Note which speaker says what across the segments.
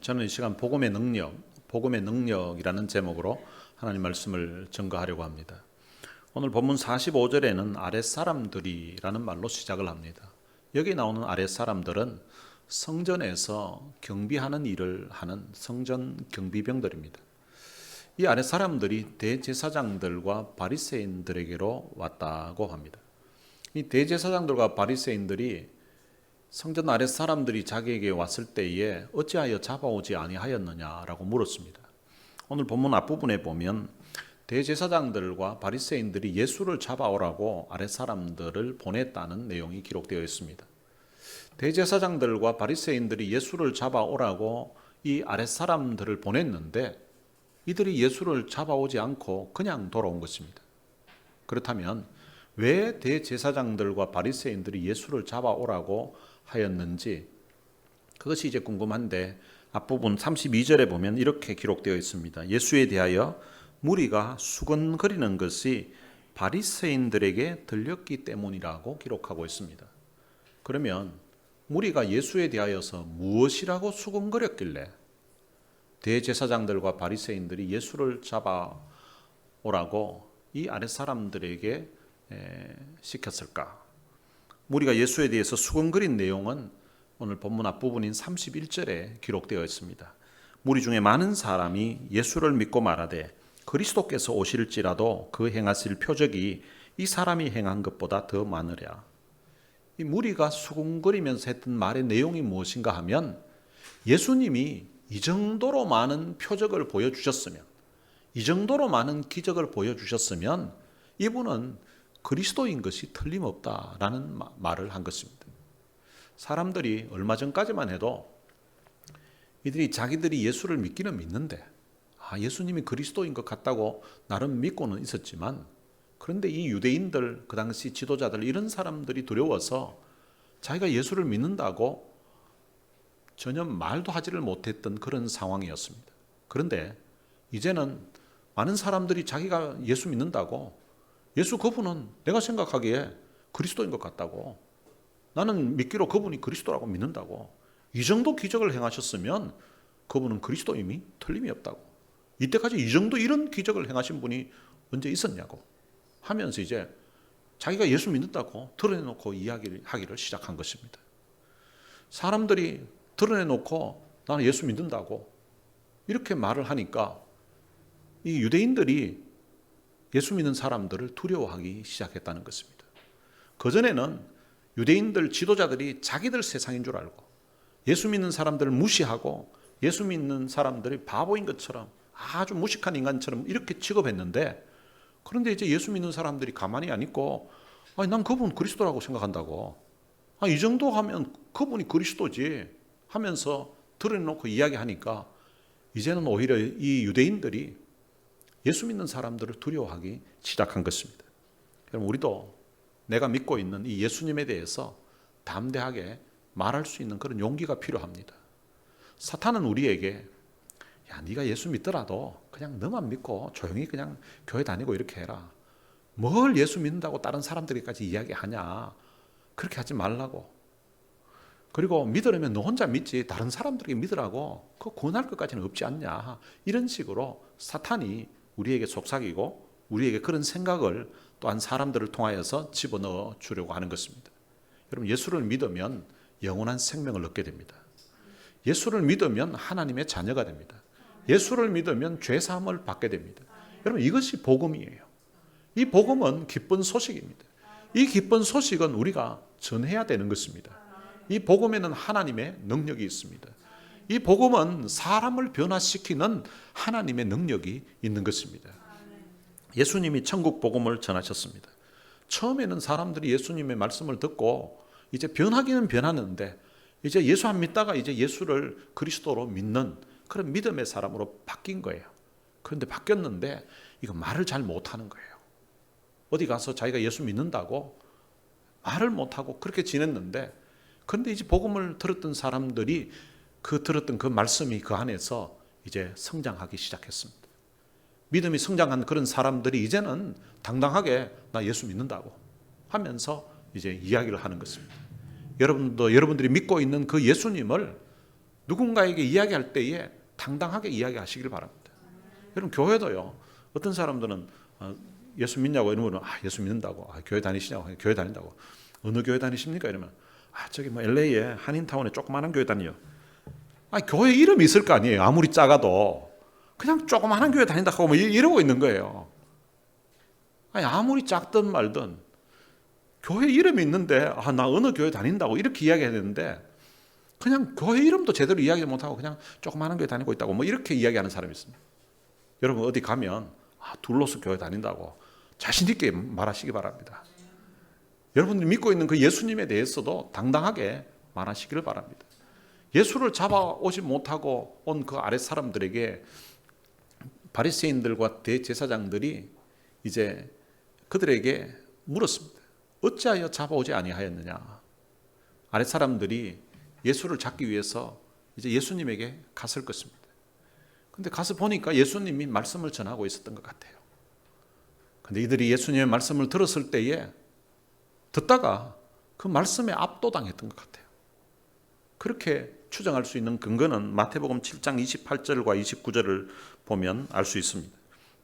Speaker 1: 저는 이 시간 복음의 능력이라는 제목으로 하나님 말씀을 증거하려고 합니다. 오늘 본문 45절에는 아랫사람들이라는 말로 시작을 합니다. 여기 나오는 아랫사람들은 성전에서 경비하는 일을 하는 성전 경비병들입니다. 이 아랫사람들이 대제사장들과 바리새인들에게로 왔다고 합니다. 이 대제사장들과 바리새인들이 성전 아랫 사람들이 자기에게 왔을 때에 어찌하여 잡아오지 아니하였느냐라고 물었습니다. 오늘 본문 앞부분에 보면 대제사장들과 바리새인들이 예수를 잡아오라고 아랫 사람들을 보냈다는 내용이 기록되어 있습니다. 대제사장들과 바리새인들이 예수를 잡아오라고 이 아랫 사람들을 보냈는데 이들이 예수를 잡아오지 않고 그냥 돌아온 것입니다. 그렇다면 왜 대제사장들과 바리새인들이 예수를 잡아오라고 하였는지 그것이 이제 궁금한데 앞부분 32절에 보면 이렇게 기록되어 있습니다. 예수에 대하여 무리가 수근거리는 것이 바리새인들에게 들렸기 때문이라고 기록하고 있습니다. 그러면 무리가 예수에 대하여서 무엇이라고 수근거렸길래 대제사장들과 바리새인들이 예수를 잡아오라고 이 아랫사람들에게 시켰을까? 무리가 예수에 대해서 수근거린 내용은 오늘 본문 앞부분인 31절에 기록되어 있습니다. 무리 중에 많은 사람이 예수를 믿고 말하되 그리스도께서 오실지라도 그 행하실 표적이 이 사람이 행한 것보다 더 많으랴. 이 무리가 수근거리면서 했던 말의 내용이 무엇인가 하면 예수님이 이 정도로 많은 표적을 보여주셨으면, 이 정도로 많은 기적을 보여주셨으면 이분은 그리스도인 것이 틀림없다라는 말을 한 것입니다. 사람들이 얼마 전까지만 해도 이들이 자기들이 예수를 믿기는 믿는데 예수님이 그리스도인 것 같다고 나름 믿고는 있었지만 그런데 이 유대인들, 그 당시 지도자들 이런 사람들이 두려워서 자기가 예수를 믿는다고 전혀 말도 하지를 못했던 그런 상황이었습니다. 그런데 이제는 많은 사람들이 자기가 예수 믿는다고 예수 그분은 내가 생각하기에 그리스도인 것 같다고 나는 믿기로 그분이 그리스도라고 믿는다고 이 정도 기적을 행하셨으면 그분은 그리스도임이 틀림이 없다고 이때까지 이 정도 이런 기적을 행하신 분이 언제 있었냐고 하면서 이제 자기가 예수 믿는다고 드러내놓고 이야기를 하기를 시작한 것입니다. 사람들이 드러내놓고 나는 예수 믿는다고 이렇게 말을 하니까 이 유대인들이 예수 믿는 사람들을 두려워하기 시작했다는 것입니다. 그전에는 유대인들 지도자들이 자기들 세상인 줄 알고 예수 믿는 사람들을 무시하고 예수 믿는 사람들이 바보인 것처럼 아주 무식한 인간처럼 이렇게 취급했는데 그런데 이제 예수 믿는 사람들이 가만히 안 있고 난 그분 그리스도라고 생각한다고 이 정도 하면 그분이 그리스도지 하면서 드러내놓고 이야기하니까 이제는 오히려 이 유대인들이 예수 믿는 사람들을 두려워하기 시작한 것입니다. 여러분 우리도 내가 믿고 있는 이 예수님에 대해서 담대하게 말할 수 있는 그런 용기가 필요합니다. 사탄은 우리에게 네가 예수 믿더라도 그냥 너만 믿고 조용히 그냥 교회 다니고 이렇게 해라. 뭘 예수 믿는다고 다른 사람들에게까지 이야기하냐. 그렇게 하지 말라고. 그리고 믿으려면 너 혼자 믿지 다른 사람들에게 믿으라고 그거 권할 것까지는 없지 않냐. 이런 식으로 사탄이 우리에게 속삭이고 우리에게 그런 생각을 또한 사람들을 통하여서 집어넣어 주려고 하는 것입니다. 여러분 예수를 믿으면 영원한 생명을 얻게 됩니다. 예수를 믿으면 하나님의 자녀가 됩니다. 예수를 믿으면 죄사함을 받게 됩니다. 여러분 이것이 복음이에요. 이 복음은 기쁜 소식입니다. 이 기쁜 소식은 우리가 전해야 되는 것입니다. 이 복음에는 하나님의 능력이 있습니다. 이 복음은 사람을 변화시키는 하나님의 능력이 있는 것입니다. 예수님이 천국 복음을 전하셨습니다. 처음에는 사람들이 예수님의 말씀을 듣고 이제 변하기는 변하는데 이제 예수 안 믿다가 이제 예수를 그리스도로 믿는 그런 믿음의 사람으로 바뀐 거예요. 그런데 바뀌었는데 이거 말을 잘 못하는 거예요. 어디 가서 자기가 예수 믿는다고 말을 못하고 그렇게 지냈는데 그런데 이제 복음을 들었던 사람들이 들었던 그 말씀이 그 안에서 이제 성장하기 시작했습니다. 믿음이 성장한 그런 사람들이 이제는 당당하게 나 예수 믿는다고 하면서 이제 이야기를 하는 것입니다. 여러분들이 믿고 있는 그 예수님을 누군가에게 이야기할 때에 당당하게 이야기하시길 바랍니다. 여러분 교회도요. 어떤 사람들은 예수 믿냐고 이러면 예수 믿는다고. 교회 다니시냐고. 교회 다닌다고. 어느 교회 다니십니까? 이러면 저기 뭐 LA에 한인타운에 조그마한 교회 다니요. 교회 이름이 있을 거 아니에요. 아무리 작아도 그냥 조그마한 교회 다닌다 하고 뭐 이러고 있는 거예요. 아무리 작든 말든 교회 이름이 있는데 나 어느 교회 다닌다고 이렇게 이야기해야 되는데 그냥 교회 이름도 제대로 이야기 못하고 그냥 조그마한 교회 다니고 있다고 뭐 이렇게 이야기하는 사람이 있습니다. 여러분 어디 가면 둘러서 교회 다닌다고 자신 있게 말하시기 바랍니다. 여러분들이 믿고 있는 그 예수님에 대해서도 당당하게 말하시기를 바랍니다. 예수를 잡아오지 못하고 온 그 아랫 사람들에게 바리새인들과 대제사장들이 이제 그들에게 물었습니다. 어찌하여 잡아오지 아니하였느냐? 아랫 사람들이 예수를 잡기 위해서 이제 예수님에게 갔을 것입니다. 근데 가서 보니까 예수님이 말씀을 전하고 있었던 것 같아요. 근데 이들이 예수님의 말씀을 들었을 때에 듣다가 그 말씀에 압도당했던 것 같아요. 그렇게 추정할 수 있는 근거는 마태복음 7장 28절과 29절을 보면 알 수 있습니다.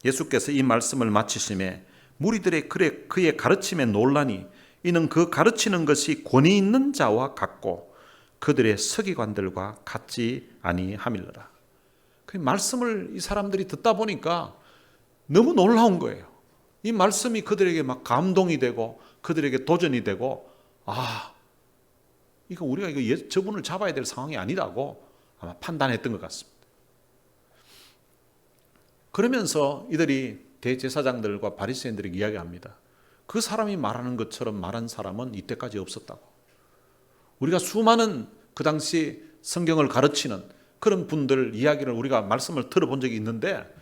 Speaker 1: 예수께서 이 말씀을 마치심에 무리들의 그의 가르침에 놀라니 이는 그 가르치는 것이 권위 있는 자와 같고 그들의 서기관들과 같지 아니함이니라. 그 말씀을 이 사람들이 듣다 보니까 너무 놀라운 거예요. 이 말씀이 그들에게 막 감동이 되고 그들에게 도전이 되고 이거 우리가 저분을 잡아야 될 상황이 아니라고 아마 판단했던 것 같습니다. 그러면서 이들이 대제사장들과 바리새인들에게 이야기합니다. 그 사람이 말하는 것처럼 말한 사람은 이때까지 없었다고. 우리가 수많은 그 당시 성경을 가르치는 그런 분들 이야기를 우리가 말씀을 들어본 적이 있는데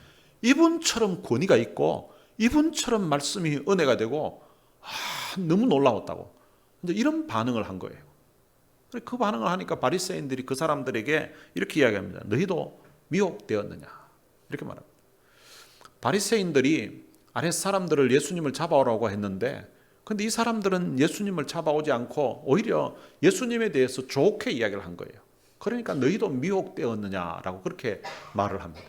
Speaker 1: 이분처럼 권위가 있고 이분처럼 말씀이 은혜가 되고 너무 놀라웠다고. 이제 이런 반응을 한 거예요. 그 반응을 하니까 바리새인들이 그 사람들에게 이렇게 이야기합니다. 너희도 미혹되었느냐? 이렇게 말합니다. 바리새인들이 아랫 사람들을 예수님을 잡아오라고 했는데 근데 이 사람들은 예수님을 잡아오지 않고 오히려 예수님에 대해서 좋게 이야기를 한 거예요. 그러니까 너희도 미혹되었느냐라고 그렇게 말을 합니다.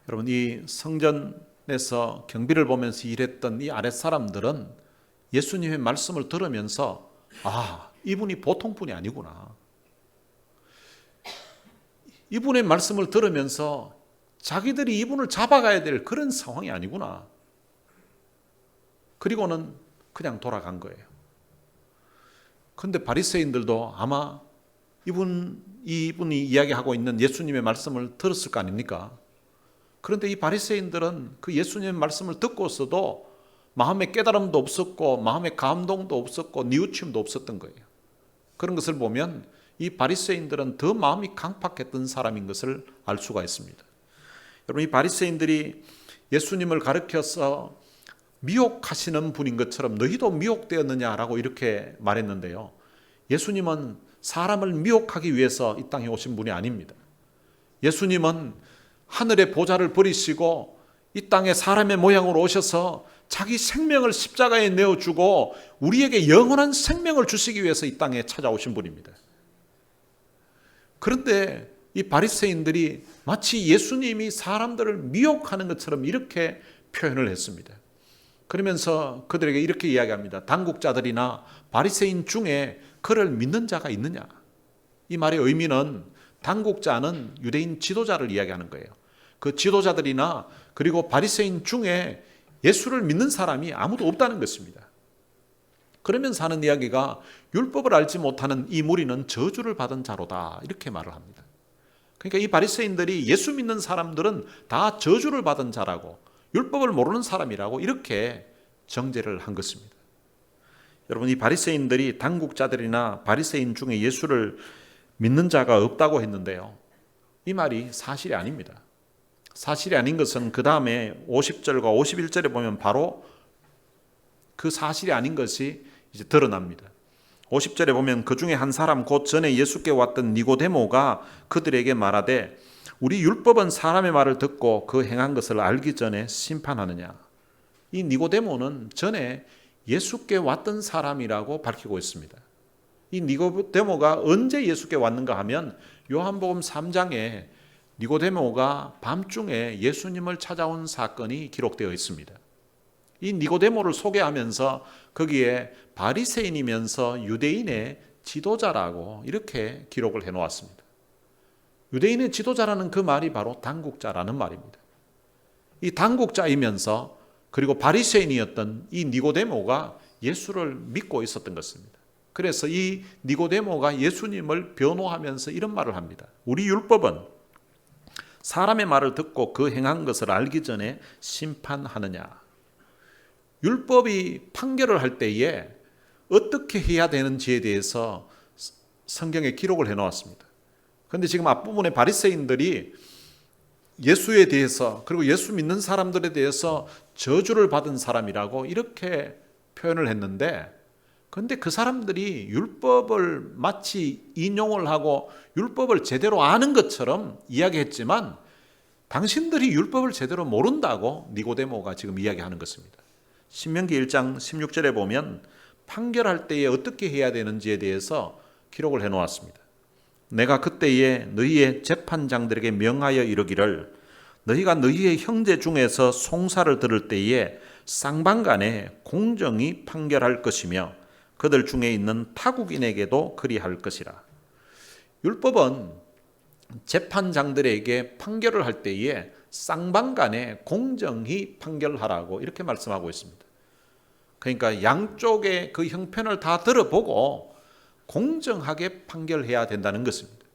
Speaker 1: 여러분 이 성전에서 경비를 보면서 일했던 이 아랫 사람들은 예수님의 말씀을 들으면서 이분이 보통 분이 아니구나. 이분의 말씀을 들으면서 자기들이 이분을 잡아가야 될 그런 상황이 아니구나. 그리고는 그냥 돌아간 거예요. 그런데 바리새인들도 아마 이분이 이야기하고 있는 예수님의 말씀을 들었을 거 아닙니까? 그런데 이 바리새인들은 그 예수님의 말씀을 듣고서도 마음의 깨달음도 없었고 마음의 감동도 없었고 뉘우침도 없었던 거예요. 그런 것을 보면 이 바리새인들은 더 마음이 강팍했던 사람인 것을 알 수가 있습니다. 여러분 이 바리새인들이 예수님을 가르쳐서 미혹하시는 분인 것처럼 너희도 미혹되었느냐라고 이렇게 말했는데요. 예수님은 사람을 미혹하기 위해서 이 땅에 오신 분이 아닙니다. 예수님은 하늘의 보좌를 버리시고 이 땅에 사람의 모양으로 오셔서 자기 생명을 십자가에 내어주고 우리에게 영원한 생명을 주시기 위해서 이 땅에 찾아오신 분입니다. 그런데 이 바리새인들이 마치 예수님이 사람들을 미혹하는 것처럼 이렇게 표현을 했습니다. 그러면서 그들에게 이렇게 이야기합니다. 당국자들이나 바리새인 중에 그를 믿는 자가 있느냐? 이 말의 의미는 당국자는 유대인 지도자를 이야기하는 거예요. 그 지도자들이나 그리고 바리새인 중에 예수를 믿는 사람이 아무도 없다는 것입니다. 그러면서 하는 이야기가 율법을 알지 못하는 이 무리는 저주를 받은 자로다 이렇게 말을 합니다. 그러니까 이 바리새인들이 예수 믿는 사람들은 다 저주를 받은 자라고 율법을 모르는 사람이라고 이렇게 정죄를 한 것입니다. 여러분 이 바리새인들이 당국자들이나 바리새인 중에 예수를 믿는 자가 없다고 했는데요. 이 말이 사실이 아닙니다. 사실이 아닌 것은 그 다음에 50절과 51절에 보면 바로 그 사실이 아닌 것이 이제 드러납니다. 50절에 보면 그 중에 한 사람 곧 전에 예수께 왔던 니고데모가 그들에게 말하되 우리 율법은 사람의 말을 듣고 그 행한 것을 알기 전에 심판하느냐. 이 니고데모는 전에 예수께 왔던 사람이라고 밝히고 있습니다. 이 니고데모가 언제 예수께 왔는가 하면 요한복음 3장에 니고데모가 밤중에 예수님을 찾아온 사건이 기록되어 있습니다. 이 니고데모를 소개하면서 거기에 바리새인이면서 유대인의 지도자라고 이렇게 기록을 해놓았습니다. 유대인의 지도자라는 그 말이 바로 당국자라는 말입니다. 이 당국자이면서 그리고 바리새인이었던 이 니고데모가 예수를 믿고 있었던 것입니다. 그래서 이 니고데모가 예수님을 변호하면서 이런 말을 합니다. 우리 율법은 사람의 말을 듣고 그 행한 것을 알기 전에 심판하느냐. 율법이 판결을 할 때에 어떻게 해야 되는지에 대해서 성경에 기록을 해놓았습니다. 그런데 지금 앞부분에 바리새인들이 예수에 대해서 그리고 예수 믿는 사람들에 대해서 저주를 받은 사람이라고 이렇게 표현을 했는데, 그런데 그 사람들이 율법을 마치 인용을 하고 율법을 제대로 아는 것처럼 이야기했지만 당신들이 율법을 제대로 모른다고 니고데모가 지금 이야기하는 것입니다. 신명기 1장 16절에 보면 판결할 때에 어떻게 해야 되는지에 대해서 기록을 해놓았습니다. 내가 그때에 너희의 재판장들에게 명하여 이르기를 너희가 너희의 형제 중에서 송사를 들을 때에 쌍방간에 공정히 판결할 것이며 그들 중에 있는 타국인에게도 그리할 것이라. 율법은 재판장들에게 판결을 할 때에 쌍방간에 공정히 판결하라고 이렇게 말씀하고 있습니다. 그러니까 양쪽의 그 형편을 다 들어보고 공정하게 판결해야 된다는 것입니다.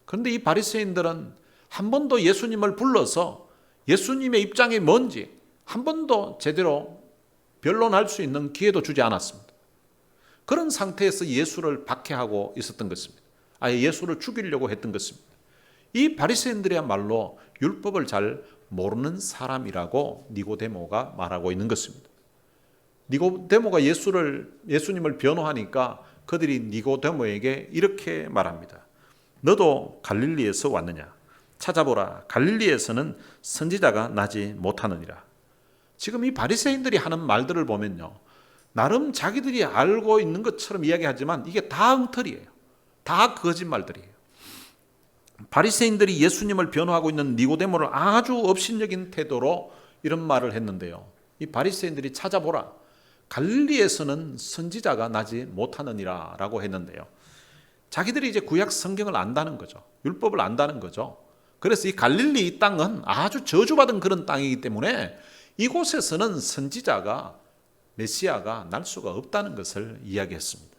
Speaker 1: 그런데 이 바리새인들은 한 번도 예수님을 불러서 예수님의 입장이 뭔지 한 번도 제대로 변론할 수 있는 기회도 주지 않았습니다. 그런 상태에서 예수를 박해하고 있었던 것입니다. 아예 예수를 죽이려고 했던 것입니다. 이 바리새인들이야말로 율법을 잘 모르는 사람이라고 니고데모가 말하고 있는 것입니다. 니고데모가 예수님을 변호하니까 그들이 니고데모에게 이렇게 말합니다. 너도 갈릴리에서 왔느냐? 찾아보라. 갈릴리에서는 선지자가 나지 못하느니라. 지금 이 바리새인들이 하는 말들을 보면요, 나름 자기들이 알고 있는 것처럼 이야기하지만 이게 다 엉터리예요. 다 거짓말들이에요. 바리새인들이 예수님을 변호하고 있는 니고데모를 아주 업신여긴 태도로 이런 말을 했는데요. 이 바리새인들이 찾아보라. 갈릴리에서는 선지자가 나지 못하느니라 라고 했는데요. 자기들이 이제 구약 성경을 안다는 거죠. 율법을 안다는 거죠. 그래서 이 갈릴리 이 땅은 아주 저주받은 그런 땅이기 때문에 이곳에서는 선지자가 메시아가 날 수가 없다는 것을 이야기했습니다.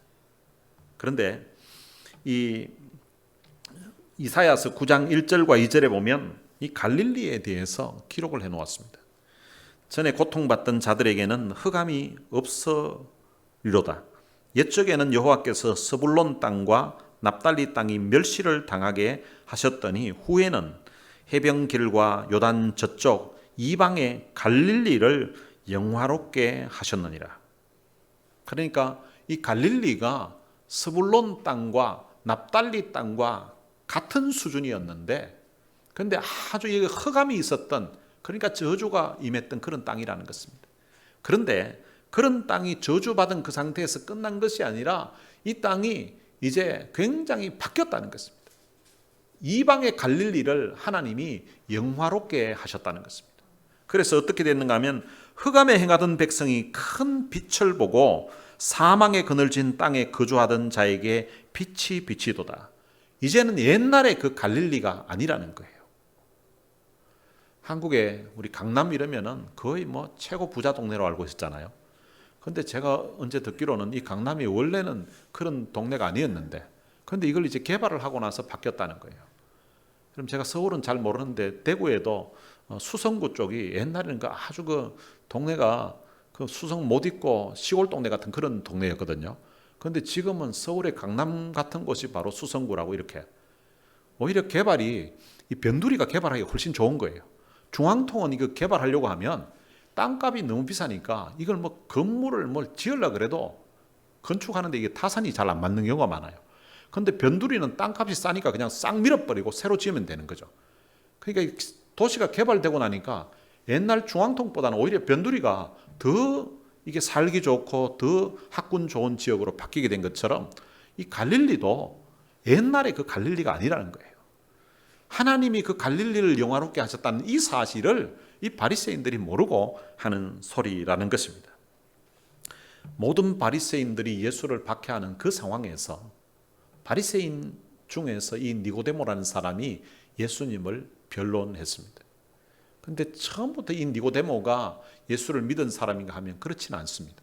Speaker 1: 그런데 이 이사야서 9장 1절과 2절에 보면 이 갈릴리에 대해서 기록을 해놓았습니다. 전에 고통받던 자들에게는 흑암이 없으리로다. 옛적에는 여호와께서 스불론 땅과 납달리 땅이 멸시를 당하게 하셨더니 후에는 해변길과 요단 저쪽 이방의 갈릴리를 영화롭게 하셨느니라. 그러니까 이 갈릴리가 스불론 땅과 납달리 땅과 같은 수준이었는데, 그런데 아주 흑암이 있었던, 그러니까 저주가 임했던 그런 땅이라는 것입니다. 그런데 그런 땅이 저주받은 그 상태에서 끝난 것이 아니라 이 땅이 이제 굉장히 바뀌었다는 것입니다. 이방의 갈릴리를 하나님이 영화롭게 하셨다는 것입니다. 그래서 어떻게 됐는가 하면 흑암에 행하던 백성이 큰 빛을 보고 사망의 그늘진 땅에 거주하던 자에게 빛이 비치도다. 이제는 옛날의 그 갈릴리가 아니라는 거예요. 한국에 우리 강남 이러면은 거의 뭐 최고 부자 동네로 알고 있었잖아요. 그런데 제가 언제 듣기로는 이 강남이 원래는 그런 동네가 아니었는데, 그런데 이걸 이제 개발을 하고 나서 바뀌었다는 거예요. 그럼 제가 서울은 잘 모르는데 대구에도 수성구 쪽이 옛날에는 아주 그 동네가 그 수성 못 있고 시골 동네 같은 그런 동네였거든요. 그런데 지금은 서울의 강남 같은 곳이 바로 수성구라고 이렇게 오히려 개발이 이 변두리가 개발하기가 훨씬 좋은 거예요. 중앙통은 이거 개발하려고 하면 땅값이 너무 비싸니까 이걸 뭐 건물을 뭘 지으려고 그래도 건축하는데 이게 타산이 잘 안 맞는 경우가 많아요. 그런데 변두리는 땅값이 싸니까 그냥 싹 밀어버리고 새로 지으면 되는 거죠. 그러니까 도시가 개발되고 나니까 옛날 중앙통보다는 오히려 변두리가 더 이게 살기 좋고 더 학군 좋은 지역으로 바뀌게 된 것처럼 이 갈릴리도 옛날에 그 갈릴리가 아니라는 거예요. 하나님이 그 갈릴리를 영화롭게 하셨다는 이 사실을 이 바리새인들이 모르고 하는 소리라는 것입니다. 모든 바리새인들이 예수를 박해하는 그 상황에서 바리새인 중에서 이 니고데모라는 사람이 예수님을 변론했습니다. 그런데 처음부터 이 니고데모가 예수를 믿은 사람인가 하면 그렇지는 않습니다.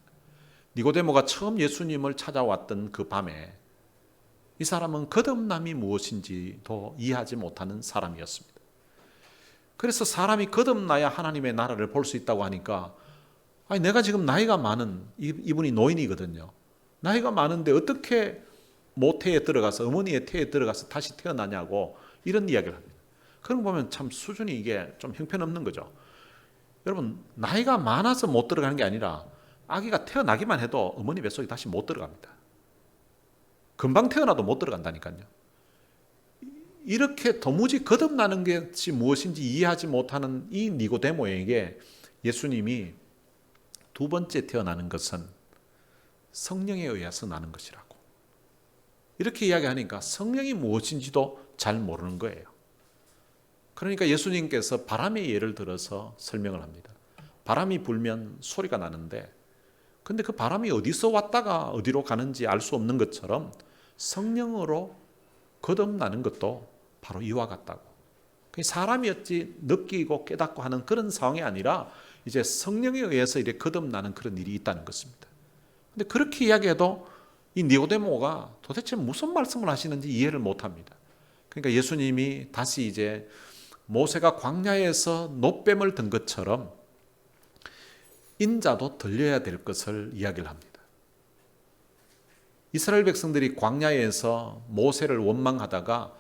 Speaker 1: 니고데모가 처음 예수님을 찾아왔던 그 밤에 이 사람은 거듭남이 무엇인지도 이해하지 못하는 사람이었습니다. 그래서 사람이 거듭나야 하나님의 나라를 볼 수 있다고 하니까 아니 내가 지금 나이가 많은 이분이 노인이거든요. 나이가 많은데 어떻게 모태에 들어가서 어머니의 태에 들어가서 다시 태어나냐고 이런 이야기를 합니다. 그런 거 보면 참 수준이 이게 좀 형편없는 거죠. 여러분 나이가 많아서 못 들어가는 게 아니라 아기가 태어나기만 해도 어머니 뱃속에 다시 못 들어갑니다. 금방 태어나도 못 들어간다니까요. 이렇게 도무지 거듭나는 것이 무엇인지 이해하지 못하는 이 니고데모에게 예수님이 두 번째 태어나는 것은 성령에 의해서 나는 것이라고 이렇게 이야기하니까 성령이 무엇인지도 잘 모르는 거예요. 그러니까 예수님께서 바람의 예를 들어서 설명을 합니다. 바람이 불면 소리가 나는데 근데 그 바람이 어디서 왔다가 어디로 가는지 알 수 없는 것처럼 성령으로 거듭나는 것도 바로 이와 같다고. 사람이 어찌 느끼고 깨닫고 하는 그런 상황이 아니라 이제 성령에 의해서 이렇게 거듭나는 그런 일이 있다는 것입니다. 근데 그렇게 이야기해도 이 니고데모가 도대체 무슨 말씀을 하시는지 이해를 못합니다. 그러니까 예수님이 다시 이제 모세가 광야에서 놋뱀을 든 것처럼 인자도 들려야 될 것을 이야기를 합니다. 이스라엘 백성들이 광야에서 모세를 원망하다가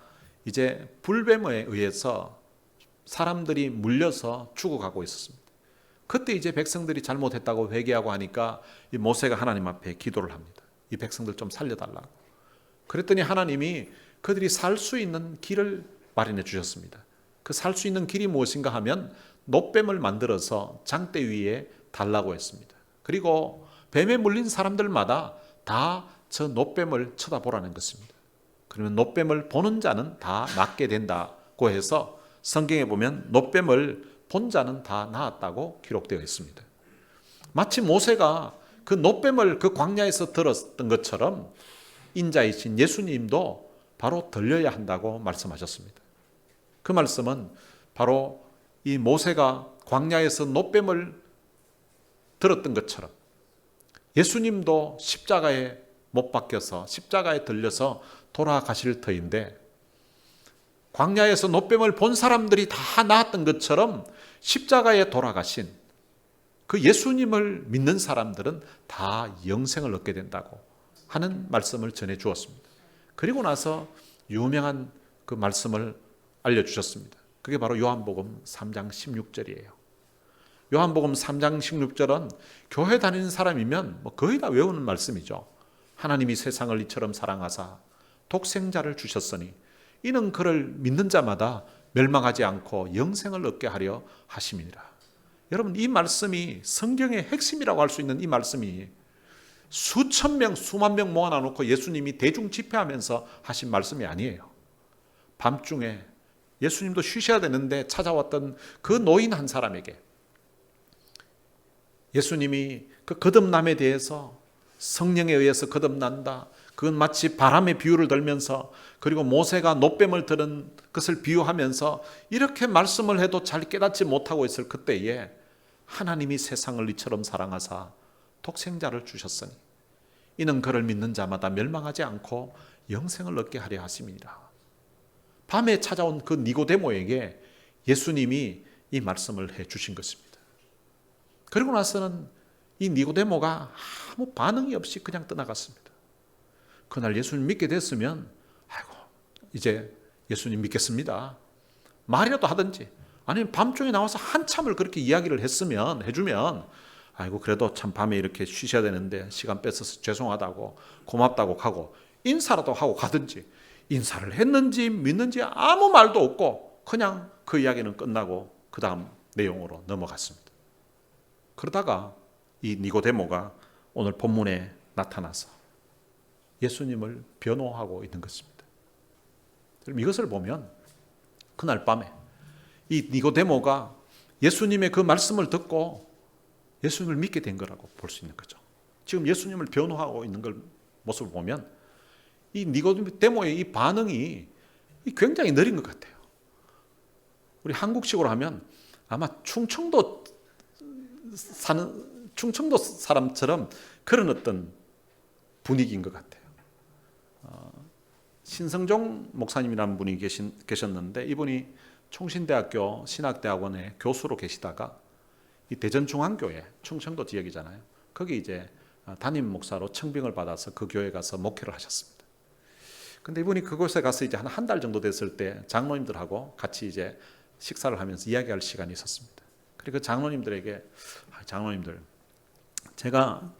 Speaker 1: 이제 불뱀에 의해서 사람들이 물려서 죽어가고 있었습니다. 그때 이제 백성들이 잘못했다고 회개하고 하니까 이 모세가 하나님 앞에 기도를 합니다. 이 백성들 좀 살려달라고. 그랬더니 하나님이 그들이 살 수 있는 길을 마련해 주셨습니다. 그 살 수 있는 길이 무엇인가 하면 놋뱀을 만들어서 장대 위에 달라고 했습니다. 그리고 뱀에 물린 사람들마다 다 저 놋뱀을 쳐다보라는 것입니다. 그러면 놋뱀을 보는 자는 다 낫게 된다고 해서 성경에 보면 놋뱀을 본 자는 다 나았다고 기록되어 있습니다. 마치 모세가 그 놋뱀을 그 광야에서 들었던 것처럼 인자이신 예수님도 바로 들려야 한다고 말씀하셨습니다. 그 말씀은 바로 이 모세가 광야에서 놋뱀을 들었던 것처럼 예수님도 십자가에 못 박혀서 십자가에 들려서 돌아가실 터인데 광야에서 놋뱀을 본 사람들이 다 나았던 것처럼 십자가에 돌아가신 그 예수님을 믿는 사람들은 다 영생을 얻게 된다고 하는 말씀을 전해 주었습니다. 그리고 나서 유명한 그 말씀을 알려주셨습니다. 그게 바로 요한복음 3장 16절이에요. 요한복음 3장 16절은 교회 다니는 사람이면 거의 다 외우는 말씀이죠. 하나님이 세상을 이처럼 사랑하사 독생자를 주셨으니 이는 그를 믿는 자마다 멸망하지 않고 영생을 얻게 하려 하심이니라. 여러분 이 말씀이 성경의 핵심이라고 할 수 있는 이 말씀이 수천 명 수만 명 모아놓고 예수님이 대중 집회하면서 하신 말씀이 아니에요. 밤중에 예수님도 쉬셔야 되는데 찾아왔던 그 노인 한 사람에게 예수님이 그 거듭남에 대해서 성령에 의해서 거듭난다. 그건 마치 바람의 비유를 들면서 그리고 모세가 놋뱀을 들은 것을 비유하면서 이렇게 말씀을 해도 잘 깨닫지 못하고 있을 그때에 하나님이 세상을 이처럼 사랑하사 독생자를 주셨으니 이는 그를 믿는 자마다 멸망하지 않고 영생을 얻게 하려 하심이니라. 밤에 찾아온 그 니고데모에게 예수님이 이 말씀을 해 주신 것입니다. 그리고 나서는 이 니고데모가 아무 반응이 없이 그냥 떠나갔습니다. 그날 예수님 믿게 됐으면 아이고 이제 예수님 믿겠습니다. 말이라도 하든지 아니면 밤중에 나와서 한참을 그렇게 이야기를 해주면 아이고 그래도 참 밤에 이렇게 쉬셔야 되는데 시간 뺏어서 죄송하다고 고맙다고 하고 인사라도 하고 가든지 인사를 했는지 믿는지 아무 말도 없고 그냥 그 이야기는 끝나고 그 다음 내용으로 넘어갔습니다. 그러다가 이 니고데모가 오늘 본문에 나타나서 예수님을 변호하고 있는 것입니다. 그럼 이것을 보면 그날 밤에 이 니고데모가 예수님의 그 말씀을 듣고 예수님을 믿게 된 거라고 볼 수 있는 거죠. 지금 예수님을 변호하고 있는 걸 모습을 보면 이 니고데모의 이 반응이 굉장히 느린 것 같아요. 우리 한국식으로 하면 아마 충청도 사람처럼 그런 어떤 분위기인 것 같아요. 신성종 목사님이라는 분이 계셨는데 이분이 총신대학교 신학대학원의 교수로 계시다가 이 대전중앙교회 충청도 지역이잖아요. 거기 이제 담임 목사로 청빙을 받아서 그 교회 가서 목회를 하셨습니다. 근데 이분이 그곳에 가서 이제 한 달 정도 됐을 때 장로님들하고 같이 이제 식사를 하면서 이야기할 시간이 있었습니다. 그리고 그 장로님들에게 장로님들, 제가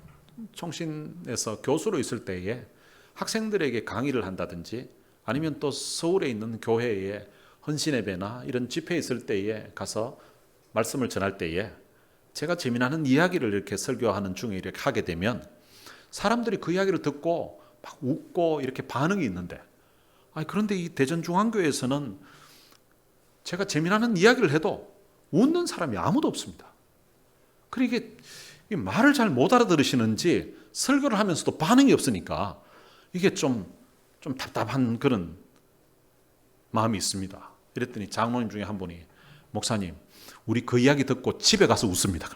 Speaker 1: 총신에서 교수로 있을 때에 학생들에게 강의를 한다든지 아니면 또 서울에 있는 교회에 헌신예배나 이런 집회에 있을 때에 가서 말씀을 전할 때에 제가 재미나는 이야기를 이렇게 설교하는 중에 이렇게 하게 되면 사람들이 그 이야기를 듣고 막 웃고 이렇게 반응이 있는데, 그런데 이 대전중앙교회에서는 제가 재미나는 이야기를 해도 웃는 사람이 아무도 없습니다. 그리고 이게 말을 잘 못 알아들으시는지 설교를 하면서도 반응이 없으니까 이게 좀 답답한 그런 마음이 있습니다. 이랬더니 장로님 중에 한 분이, 목사님, 우리 그 이야기 듣고 집에 가서 웃습니다.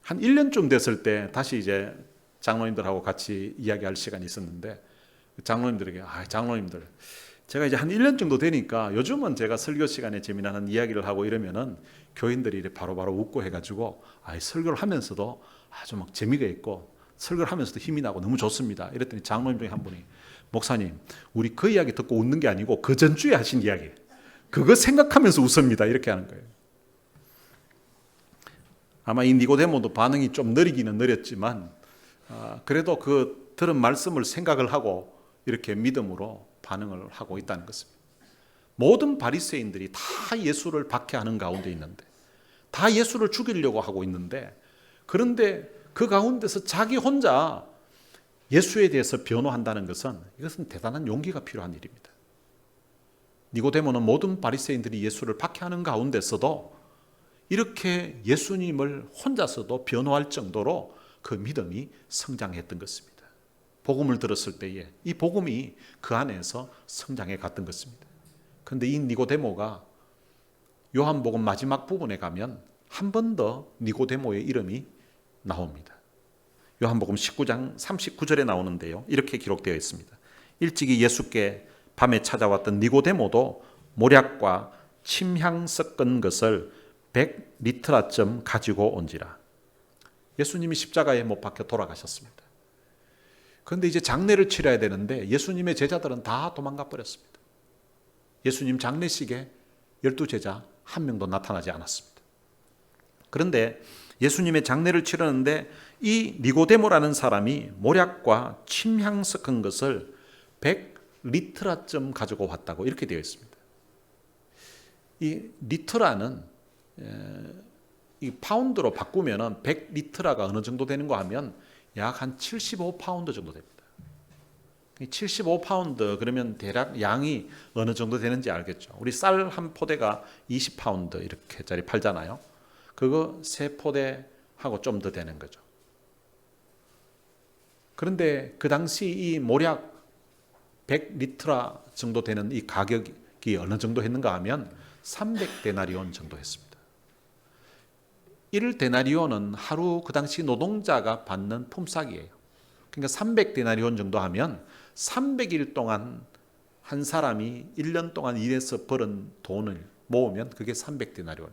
Speaker 1: 한 1년쯤 됐을 때 다시 이제 장로님들하고 같이 이야기할 시간이 있었는데 장로님들에게, 장로님들, 제가 이제 한 1년 정도 되니까 요즘은 제가 설교 시간에 재미나는 이야기를 하고 이러면은 교인들이 바로바로 웃고 해가지고 설교를 하면서도 아주 막 재미가 있고 설교를 하면서도 힘이 나고 너무 좋습니다. 이랬더니 장로님 중에 한 분이, 목사님, 우리 그 이야기 듣고 웃는 게 아니고 그 전주에 하신 이야기, 그거 생각하면서 웃습니다. 이렇게 하는 거예요. 아마 이 니고데모도 반응이 좀 느리기는 느렸지만 그래도 그 들은 말씀을 생각을 하고 이렇게 믿음으로 반응을 하고 있다는 것입니다. 모든 바리새인들이 다 예수를 박해하는 가운데 있는데, 다 예수를 죽이려고 하고 있는데, 그런데 그 가운데서 자기 혼자 예수에 대해서 변호한다는 것은, 이것은 대단한 용기가 필요한 일입니다. 니고데모는 모든 바리새인들이 예수를 박해하는 가운데서도 이렇게 예수님을 혼자서도 변호할 정도로 그 믿음이 성장했던 것입니다. 복음을 들었을 때에 이 복음이 그 안에서 성장해 갔던 것입니다. 그런데 이 니고데모가 요한복음 마지막 부분에 가면 한 번 더 니고데모의 이름이 나옵니다. 요한복음 19장 39절에 나오는데요, 이렇게 기록되어 있습니다. 일찍이 예수께 밤에 찾아왔던 니고데모도 모략과 침향 섞은 것을 100리트라쯤 가지고 온지라. 예수님이 십자가에 못 박혀 돌아가셨습니다. 그런데 이제 장례를 치러야 되는데 예수님의 제자들은 다 도망가 버렸습니다. 예수님 장례식에 12제자 한 명도 나타나지 않았습니다. 그런데 예수님의 장례를 치르는데 이 니고데모라는 사람이 모략과 침향 섞은 것을 100리트라쯤 가지고 왔다고 이렇게 되어 있습니다. 이 리트라는 이 파운드로 바꾸면 100리트라가 어느 정도 되는 거 하면 약 한 75파운드 정도 됩니다. 75파운드 그러면 대략 양이 어느 정도 되는지 알겠죠. 우리 쌀 한 포대가 20파운드 이렇게짜리 팔잖아요. 그거 3포대하고 좀 더 되는 거죠. 그런데 그 당시 이 모략 100리트라 정도 되는 이 가격이 어느 정도 했는가 하면 300데나리온 정도 했습니다. 1데나리온은 하루 그 당시 노동자가 받는 품삯이에요. 그러니까 300데나리온 정도 하면 300일 동안 한 사람이 1년 동안 일해서 벌은 돈을 모으면 그게 300데나리온.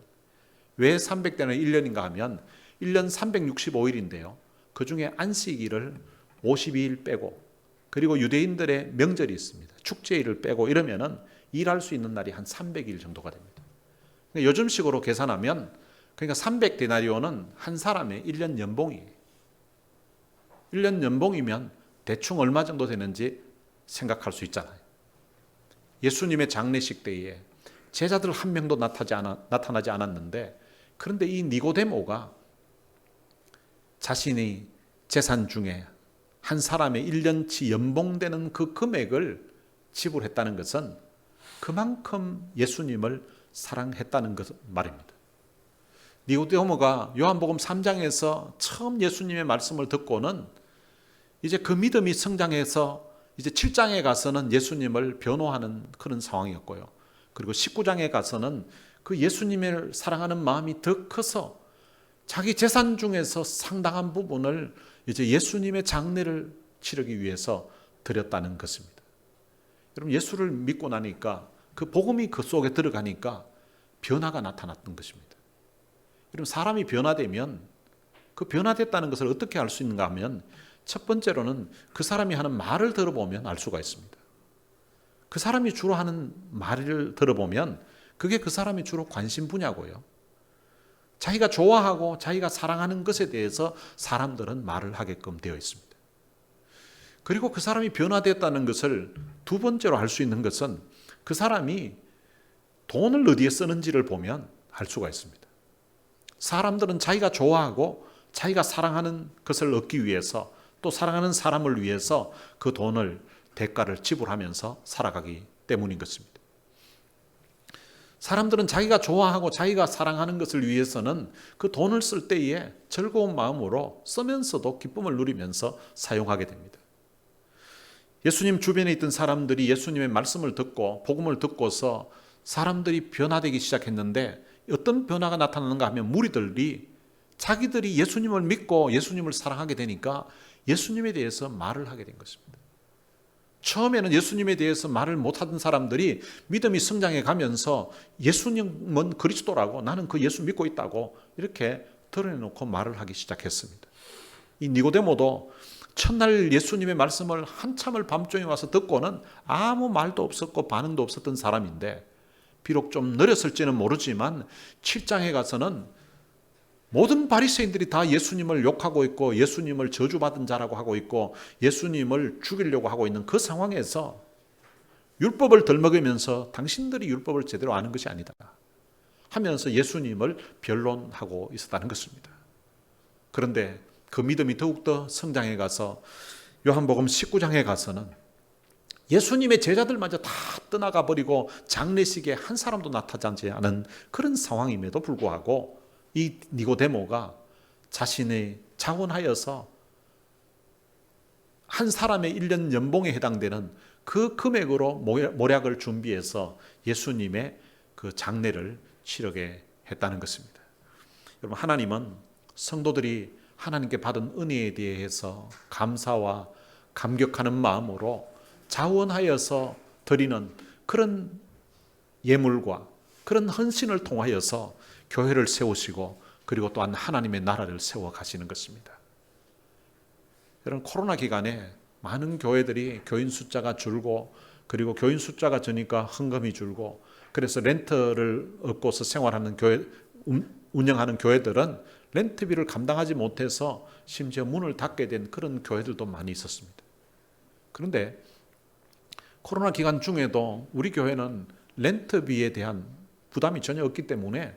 Speaker 1: 왜 300데나리온 1년인가 하면 1년 365일인데요. 그중에 안식일을 52일 빼고, 그리고 유대인들의 명절이 있습니다. 축제일을 빼고 이러면은 일할 수 있는 날이 한 300일 정도가 됩니다. 그러니까 요즘식으로 계산하면, 그러니까 300데나리온은 한 사람의 1년 연봉이에요. 1년 연봉이면 대충 얼마 정도 되는지 생각할 수 있잖아요. 예수님의 장례식 때에 제자들 한 명도 나타나지 않았는데, 그런데 이 니고데모가 자신이 재산 중에 한 사람의 1년치 연봉되는 그 금액을 지불했다는 것은 그만큼 예수님을 사랑했다는 것 말입니다. 니고데모가 요한복음 3장에서 처음 예수님의 말씀을 듣고는 이제 그 믿음이 성장해서 이제 7장에 가서는 예수님을 변호하는 그런 상황이었고요. 그리고 19장에 가서는 그 예수님을 사랑하는 마음이 더 커서 자기 재산 중에서 상당한 부분을 이제 예수님의 장례를 치르기 위해서 드렸다는 것입니다. 여러분, 예수를 믿고 나니까 그 복음이 그 속에 들어가니까 변화가 나타났던 것입니다. 여러분, 사람이 변화되면 그 변화됐다는 것을 어떻게 알 수 있는가 하면 첫 번째로는 그 사람이 하는 말을 들어보면 알 수가 있습니다. 그 사람이 주로 하는 말을 들어보면 그게 그 사람이 주로 관심 분야고요. 자기가 좋아하고 자기가 사랑하는 것에 대해서 사람들은 말을 하게끔 되어 있습니다. 그리고 그 사람이 변화됐다는 것을 두 번째로 알 수 있는 것은 그 사람이 돈을 어디에 쓰는지를 보면 알 수가 있습니다. 사람들은 자기가 좋아하고 자기가 사랑하는 것을 얻기 위해서 또 사랑하는 사람을 위해서 그 돈을 대가를 지불하면서 살아가기 때문인 것입니다. 사람들은 자기가 좋아하고 자기가 사랑하는 것을 위해서는 그 돈을 쓸 때에 즐거운 마음으로 쓰면서도 기쁨을 누리면서 사용하게 됩니다. 예수님 주변에 있던 사람들이 예수님의 말씀을 듣고 복음을 듣고서 사람들이 변화되기 시작했는데 어떤 변화가 나타나는가 하면 무리들이 자기들이 예수님을 믿고 예수님을 사랑하게 되니까 예수님에 대해서 말을 하게 된 것입니다. 처음에는 예수님에 대해서 말을 못하던 사람들이 믿음이 성장해 가면서 예수님은 그리스도라고 나는 그 예수 믿고 있다고 이렇게 드러내놓고 말을 하기 시작했습니다. 이 니고데모도 첫날 예수님의 말씀을 한참을 밤중에 와서 듣고는 아무 말도 없었고 반응도 없었던 사람인데 비록 좀 느렸을지는 모르지만 7장에 가서는 모든 바리새인들이 다 예수님을 욕하고 있고 예수님을 저주받은 자라고 하고 있고 예수님을 죽이려고 하고 있는 그 상황에서 율법을 덜먹으면서 당신들이 율법을 제대로 아는 것이 아니다 하면서 예수님을 변론하고 있었다는 것입니다. 그런데 그 믿음이 더욱더 성장해 가서 요한복음 19장에 가서는 예수님의 제자들마저 다 떠나가 버리고 장례식에 한 사람도 나타나지 않은 그런 상황임에도 불구하고 이 니고데모가 자신의 자원하여서 한 사람의 1년 연봉에 해당되는 그 금액으로 모략을 준비해서 예수님의 그 장례를 치르게 했다는 것입니다. 여러분, 하나님은 성도들이 하나님께 받은 은혜에 대해서 감사와 감격하는 마음으로 자원하여서 드리는 그런 예물과 그런 헌신을 통하여서 교회를 세우시고 그리고 또한 하나님의 나라를 세워 가시는 것입니다. 여러분, 코로나 기간에 많은 교회들이 교인 숫자가 줄고 그리고 교인 숫자가 적으니까 헌금이 줄고 그래서 렌트를 얻고서 생활하는 교회, 운영하는 교회들은 렌트비를 감당하지 못해서 심지어 문을 닫게 된 그런 교회들도 많이 있었습니다. 그런데 코로나 기간 중에도 우리 교회는 렌트비에 대한 부담이 전혀 없기 때문에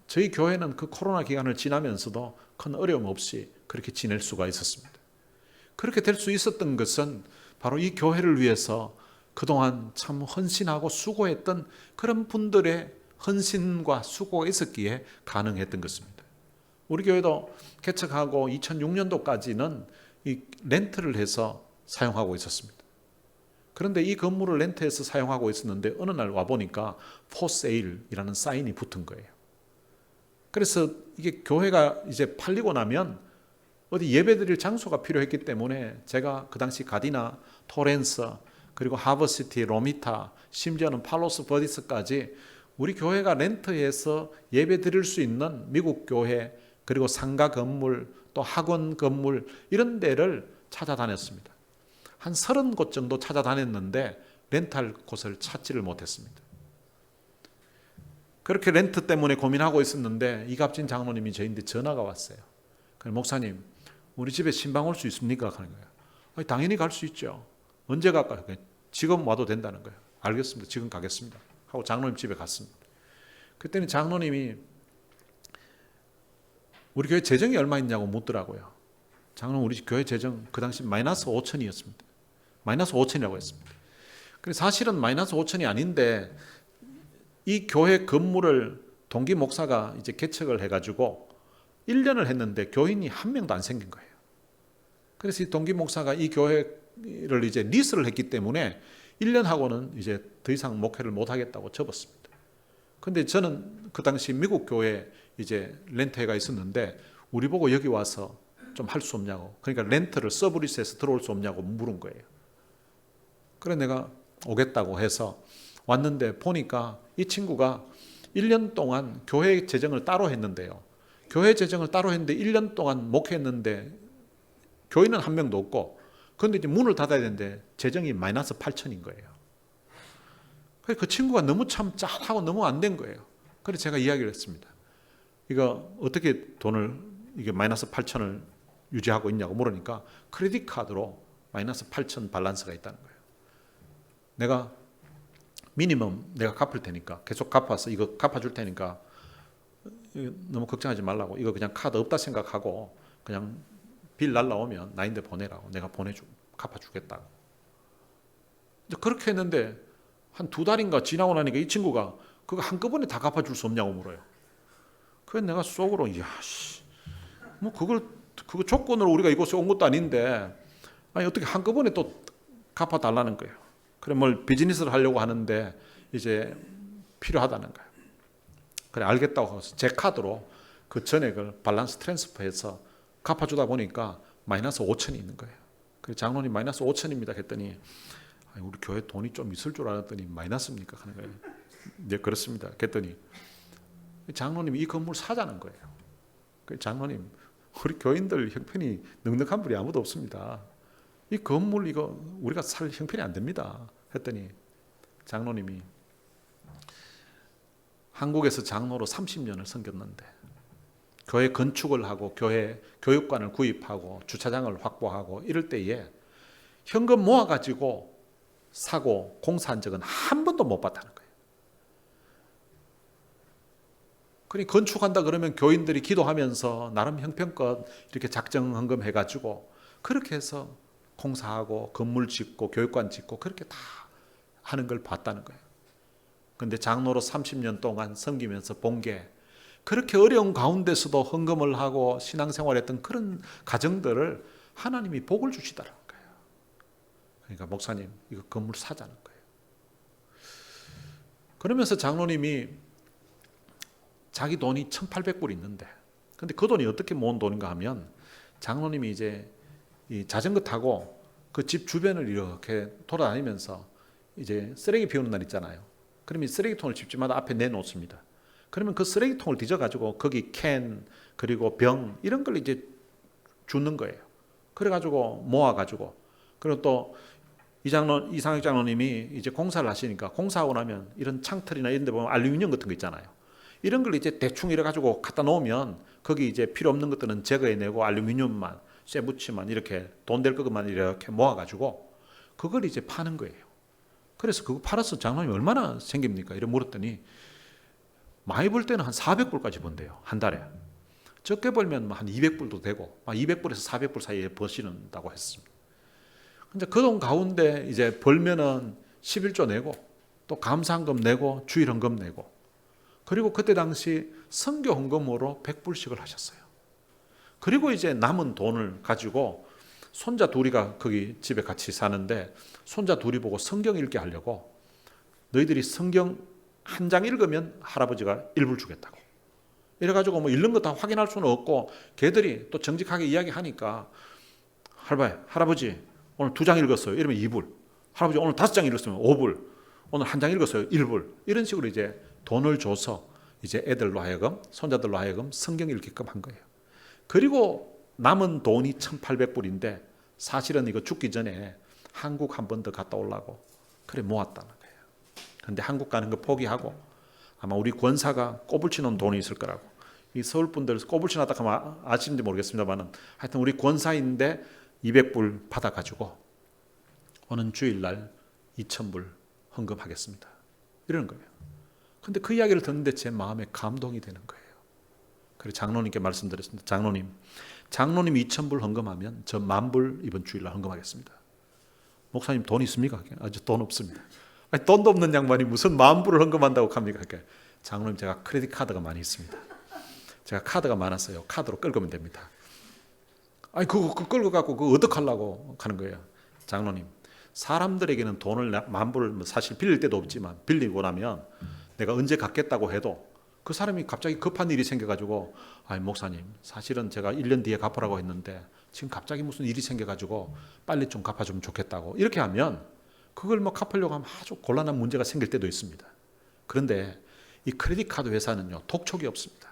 Speaker 1: 저희 교회는 그 코로나 기간을 지나면서도 큰 어려움 없이 그렇게 지낼 수가 있었습니다. 그렇게 될 수 있었던 것은 바로 이 교회를 위해서 그동안 참 헌신하고 수고했던 그런 분들의 헌신과 수고가 있었기에 가능했던 것입니다. 우리 교회도 개척하고 2006년도까지는 이 렌트를 해서 사용하고 있었습니다. 그런데 이 건물을 렌트해서 사용하고 있었는데 어느 날 와보니까 for sale이라는 사인이 붙은 거예요. 그래서 이게 교회가 이제 팔리고 나면 어디 예배드릴 장소가 필요했기 때문에 제가 그 당시 가디나, 토렌스, 그리고 하버시티, 로미타, 심지어는 팔로스 버디스까지 우리 교회가 렌트해서 예배드릴 수 있는 미국 교회, 그리고 상가 건물, 또 학원 건물 이런 데를 찾아다녔습니다. 한 30곳 정도 찾아다녔는데 렌트할 곳을 찾지를 못했습니다. 그렇게 렌트 때문에 고민하고 있었는데 이갑진 장로님이 저희한테 전화가 왔어요. 목사님, 우리 집에 신방 올 수 있습니까? 하는 거예요. 당연히 갈 수 있죠. 언제 갈까요? 지금 와도 된다는 거예요. 알겠습니다. 지금 가겠습니다. 하고 장로님 집에 갔습니다. 그때는 장로님이 우리 교회 재정이 얼마 있냐고 묻더라고요. 장로님 우리 교회 재정 그 당시 마이너스 5천이었습니다. 마이너스 5천이라고 했습니다. 그래서 사실은 마이너스 5천이 아닌데 이 교회 건물을 동기 목사가 이제 개척을 해가지고 1년을 했는데 교인이 한 명도 안 생긴 거예요. 그래서 이 동기 목사가 이 교회를 이제 리스를 했기 때문에 1년 하고는 이제 더 이상 목회를 못 하겠다고 접었습니다. 근데 저는 그 당시 미국 교회 이제 렌트회가 있었는데 우리 보고 여기 와서 좀 할 수 없냐고. 그러니까 렌트를 서브리스에서 들어올 수 없냐고 물은 거예요. 그래 내가 오겠다고 해서 왔는데 보니까 이 친구가 1년 동안 교회 재정을 따로 했는데요. 교회 재정을 따로 했는데 1년 동안 목회했는데 교인은 한 명도 없고 그런데 이제 문을 닫아야 되는데 재정이 마이너스 8천인 거예요. 그 친구가 너무 참 짠하고 너무 안 된 거예요. 그래서 제가 이야기를 했습니다. 이거 어떻게 돈을 이게 마이너스 8천을 유지하고 있냐고 물으니까 크레딧 카드로 마이너스 8천 밸런스가 있다는 거예요. 내가 미니멈 내가 갚을 테니까 계속 갚아서 이거 갚아줄 테니까 너무 걱정하지 말라고 이거 그냥 카드 없다 생각하고 그냥 빌 날라오면 나인데 보내라고 내가 갚아주겠다고. 그렇게 했는데 한 2달인가 지나고 나니까 이 친구가 그거 한꺼번에 다 갚아줄 수 없냐고 물어요. 그래서 내가 속으로 뭐 그거 조건으로 우리가 이곳에 온 것도 아닌데 아니 어떻게 한꺼번에 또 갚아달라는 거예요. 그래 뭘 비즈니스를 하려고 하는데 이제 필요하다는 거예요. 그래 알겠다고 해서 제 카드로 그 전액을 밸런스 트랜스퍼해서 갚아주다 보니까 마이너스 5천이 있는 거예요. 그래서 장로님 마이너스 5천입니다 했더니 아니, 우리 교회 돈이 좀 있을 줄 알았더니 마이너스입니까 하는 거예요. 네 그렇습니다 했더니 장로님이 이 건물 사자는 거예요. 그래서 장로님 우리 교인들 형편이 넉넉한 분이 아무도 없습니다. 이 건물 이거 우리가 살 형편이 안 됩니다 했더니 장로님이 한국에서 장로로 30년을 섬겼는데 교회 건축을 하고 교회 교육관을 구입하고 주차장을 확보하고 이럴 때에 현금 모아가지고 사고 공사한 적은 한 번도 못 봤다는 거예요. 그러니 건축한다 그러면 교인들이 기도하면서 나름 형편껏 이렇게 작정 헌금 해가지고 그렇게 해서 공사하고 건물 짓고 교육관 짓고 그렇게 다 하는 걸 봤다는 거예요. 그런데 장로로 30년 동안 섬기면서 본 게 그렇게 어려운 가운데서도 헌금을 하고 신앙생활했던 그런 가정들을 하나님이 복을 주시더라는 거예요. 그러니까 목사님 이거 건물 사자는 거예요. 그러면서 장로님이 자기 돈이 1,800불 있는데 근데 그 돈이 어떻게 모은 돈인가 하면 장로님이 이제 이 자전거 타고 그 집 주변을 이렇게 돌아다니면서 이제 쓰레기 비우는 날 있잖아요. 그러면 쓰레기통을 집집마다 앞에 내놓습니다. 그러면 그 쓰레기통을 뒤져가지고 거기 캔 그리고 병 이런 걸 이제 주는 거예요. 그래가지고 모아가지고 그리고 또 이상혁 장로님이 이제 공사를 하시니까 공사하고 나면 이런 창틀이나 이런 데 보면 알루미늄 같은 거 있잖아요. 이런 걸 이제 대충 이래가지고 갖다 놓으면 거기 이제 필요 없는 것들은 제거해내고 알루미늄만 쇠붙이만 이렇게 돈 될 것만 이렇게 모아가지고 그걸 이제 파는 거예요. 그래서 그거 팔아서 장로님 얼마나 생깁니까? 이래 물었더니 많이 벌 때는 한 400불까지 번대요. 한 달에. 적게 벌면 한 200불도 되고 200불에서 400불 사이에 버시는다고 했습니다. 근데 그 돈 가운데 이제 벌면은 11조 내고 또 감사헌금 내고 주일헌금 내고 그리고 그때 당시 선교 헌금으로 100불씩을 하셨어요. 그리고 이제 남은 돈을 가지고 손자 둘이가 거기 집에 같이 사는데 손자 둘이 보고 성경 읽게 하려고 너희들이 성경 한 장 읽으면 할아버지가 1불 주겠다고. 이래가지고 뭐 읽는 거 다 확인할 수는 없고 걔들이 또 정직하게 이야기하니까 할아버지 오늘 2장 읽었어요. 이러면 2불. 할아버지 오늘 5장 읽었으면 5불. 오늘 한 장 읽었어요. 1불. 이런 식으로 이제 돈을 줘서 이제 애들로 하여금 손자들로 하여금 성경 읽게끔 한 거예요. 그리고 남은 돈이 1,800불인데 사실은 이거 죽기 전에 한국 한 번 더 갔다 오려고 그래 모았다는 거예요. 그런데 한국 가는 거 포기하고 아마 우리 권사가 꼬불치는 돈이 있을 거라고. 이 서울 분들 꼬불치놨다 하면 아시는지 모르겠습니다만은 하여튼 우리 권사인데 200불 받아가지고 오는 주일날 2,000불 헌금하겠습니다. 이러는 거예요. 근데 그 이야기를 듣는데 제 마음에 감동이 되는 거예요. 그래서 장로님께 말씀드렸습니다. 장로님, 장로님이 2,000불 헌금하면 저 10,000불 이번 주일날 헌금하겠습니다. 목사님 돈 있습니까? 아직 돈 없습니다. 아니, 돈도 없는 양반이 무슨 10,000불을 헌금한다고 합니까? 장로님 제가 크레딧 카드가 많이 있습니다. 제가 카드가 많았어요. 카드로 끌고면 됩니다. 아니 그거 끌고 갖고 그거 어떡하려고 하는 거예요. 장로님, 사람들에게는 돈을 10,000불 사실 빌릴 때도 없지만 빌리고 나면 내가 언제 갚겠다고 해도 그 사람이 갑자기 급한 일이 생겨가지고 아니 목사님 사실은 제가 1년 뒤에 갚으라고 했는데 지금 갑자기 무슨 일이 생겨가지고 빨리 좀 갚아주면 좋겠다고 이렇게 하면 그걸 뭐 갚으려고 하면 아주 곤란한 문제가 생길 때도 있습니다. 그런데 이 크레딧 카드 회사는요 독촉이 없습니다.